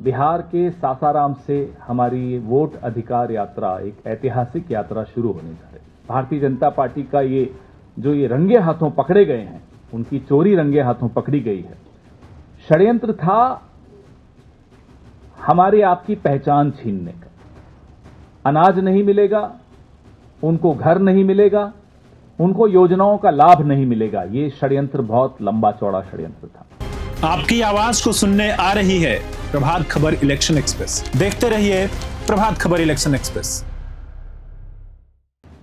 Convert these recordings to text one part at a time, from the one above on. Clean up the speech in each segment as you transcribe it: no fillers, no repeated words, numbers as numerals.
बिहार के सासाराम से हमारी वोट अधिकार यात्रा एक ऐतिहासिक यात्रा शुरू होने जा रही है। भारतीय जनता पार्टी का ये रंगे हाथों पकड़े गए हैं, उनकी चोरी रंगे हाथों पकड़ी गई है। षड्यंत्र था हमारे आपकी पहचान छीनने का। अनाज नहीं मिलेगा, उनको घर नहीं मिलेगा, उनको योजनाओं का लाभ नहीं मिलेगा। ये षड्यंत्र बहुत लंबा चौड़ा षड्यंत्र था। आपकी आवाज को सुनने आ रही है प्रभात खबर इलेक्शन एक्सप्रेस। देखते रहिए प्रभात खबर इलेक्शन एक्सप्रेस।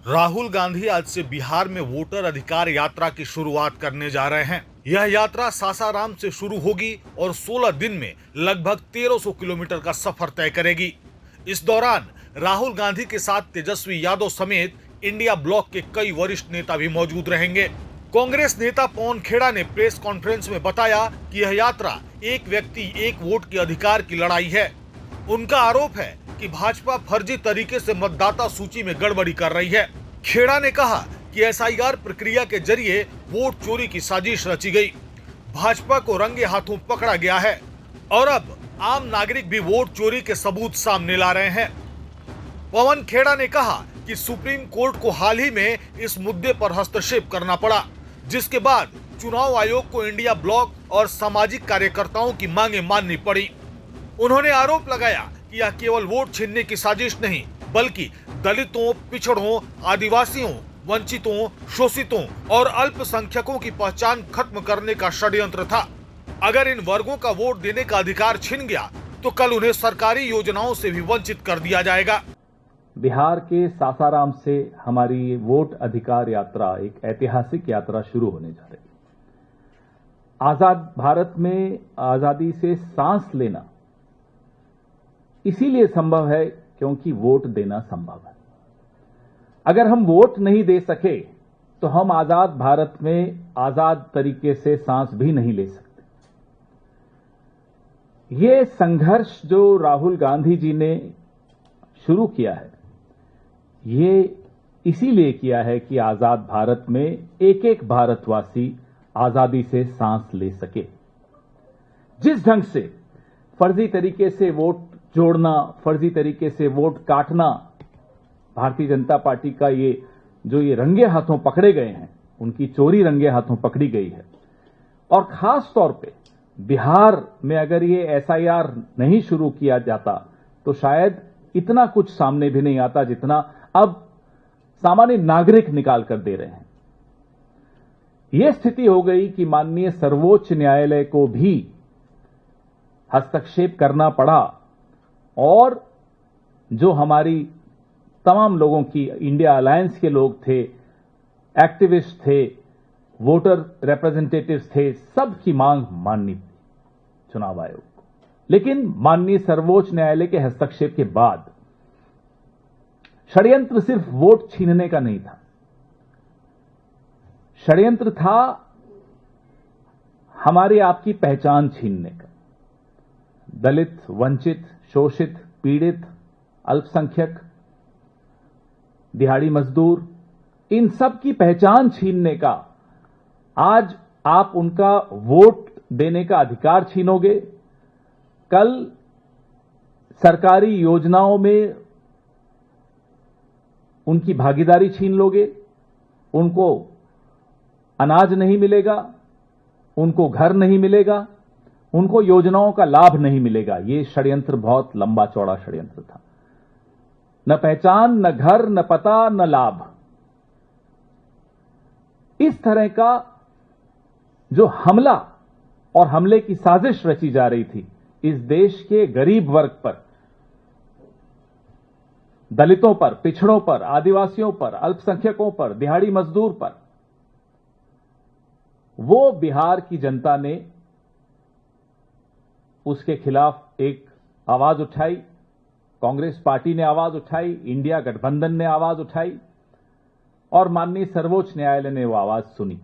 राहुल गांधी आज से बिहार में वोटर अधिकार यात्रा की शुरुआत करने जा रहे हैं। यह यात्रा सासाराम से शुरू होगी और 16 दिन में लगभग 1300 किलोमीटर का सफर तय करेगी। इस दौरान राहुल गांधी के साथ तेजस्वी यादव समेत इंडिया ब्लॉक के कई वरिष्ठ नेता भी मौजूद रहेंगे। कांग्रेस नेता पवन खेड़ा ने प्रेस कॉन्फ्रेंस में बताया कि यह यात्रा एक व्यक्ति एक वोट के अधिकार की लड़ाई है। उनका आरोप है कि भाजपा फर्जी तरीके से मतदाता सूची में गड़बड़ी कर रही है। खेड़ा ने कहा कि एसआईआर प्रक्रिया के जरिए वोट चोरी की साजिश रची गई। भाजपा को रंगे हाथों पकड़ा गया है और अब आम नागरिक भी वोट चोरी के सबूत सामने ला रहे हैं। पवन खेड़ा ने कहा कि सुप्रीम कोर्ट को हाल ही में इस मुद्दे पर हस्तक्षेप करना पड़ा, जिसके बाद चुनाव आयोग को इंडिया ब्लॉक और सामाजिक कार्यकर्ताओं की मांगे माननी पड़ी। उन्होंने आरोप लगाया कि यह केवल वोट छीनने की साजिश नहीं, बल्कि दलितों, पिछड़ों, आदिवासियों, वंचितों, शोषितों और अल्पसंख्यकों की पहचान खत्म करने का षड्यंत्र था। अगर इन वर्गों का वोट देने का अधिकार छिन गया तो कल उन्हें सरकारी योजनाओं से भी वंचित कर दिया जाएगा। बिहार के सासाराम से हमारी वोट अधिकार यात्रा एक ऐतिहासिक यात्रा शुरू होने जा रही है। आजाद भारत में आजादी से सांस लेना इसीलिए संभव है क्योंकि वोट देना संभव है। अगर हम वोट नहीं दे सके तो हम आजाद भारत में आजाद तरीके से सांस भी नहीं ले सकते। ये संघर्ष जो राहुल गांधी जी ने शुरू किया है, ये इसीलिए किया है कि आजाद भारत में एक एक भारतवासी आजादी से सांस ले सके। जिस ढंग से फर्जी तरीके से वोट जोड़ना, फर्जी तरीके से वोट काटना, भारतीय जनता पार्टी का ये रंगे हाथों पकड़े गए हैं, उनकी चोरी रंगे हाथों पकड़ी गई है। और खास तौर पे बिहार में अगर ये एसआईआर नहीं शुरू किया जाता तो शायद इतना कुछ सामने भी नहीं आता जितना अब सामान्य नागरिक निकाल कर दे रहे हैं। यह स्थिति हो गई कि माननीय सर्वोच्च न्यायालय को भी हस्तक्षेप करना पड़ा और जो हमारी तमाम लोगों की, इंडिया अलायंस के लोग थे, एक्टिविस्ट थे, वोटर रिप्रेजेंटेटिव्स थे, सबकी मांग माननी पड़ी चुनाव आयोग को। लेकिन माननीय सर्वोच्च न्यायालय के हस्तक्षेप के बाद षड्यंत्र सिर्फ वोट छीनने का नहीं था, षड्यंत्र था हमारे आपकी पहचान छीनने का। दलित, वंचित, शोषित, पीड़ित, अल्पसंख्यक, दिहाड़ी मजदूर, इन सब की पहचान छीनने का। आज आप उनका वोट देने का अधिकार छीनोगे, कल सरकारी योजनाओं में उनकी भागीदारी छीन लोगे, उनको अनाज नहीं मिलेगा, उनको घर नहीं मिलेगा, उनको योजनाओं का लाभ नहीं मिलेगा। ये षड्यंत्र बहुत लंबा चौड़ा षड्यंत्र था। न पहचान, न घर, न पता, न लाभ। इस तरह का जो हमला और हमले की साजिश रची जा रही थी इस देश के गरीब वर्ग पर, दलितों पर, पिछड़ों पर, आदिवासियों पर, अल्पसंख्यकों पर, दिहाड़ी मजदूर पर, वो बिहार की जनता ने उसके खिलाफ एक आवाज उठाई। कांग्रेस पार्टी ने आवाज उठाई, इंडिया गठबंधन ने आवाज उठाई और माननीय सर्वोच्च न्यायालय ने वो आवाज सुनी।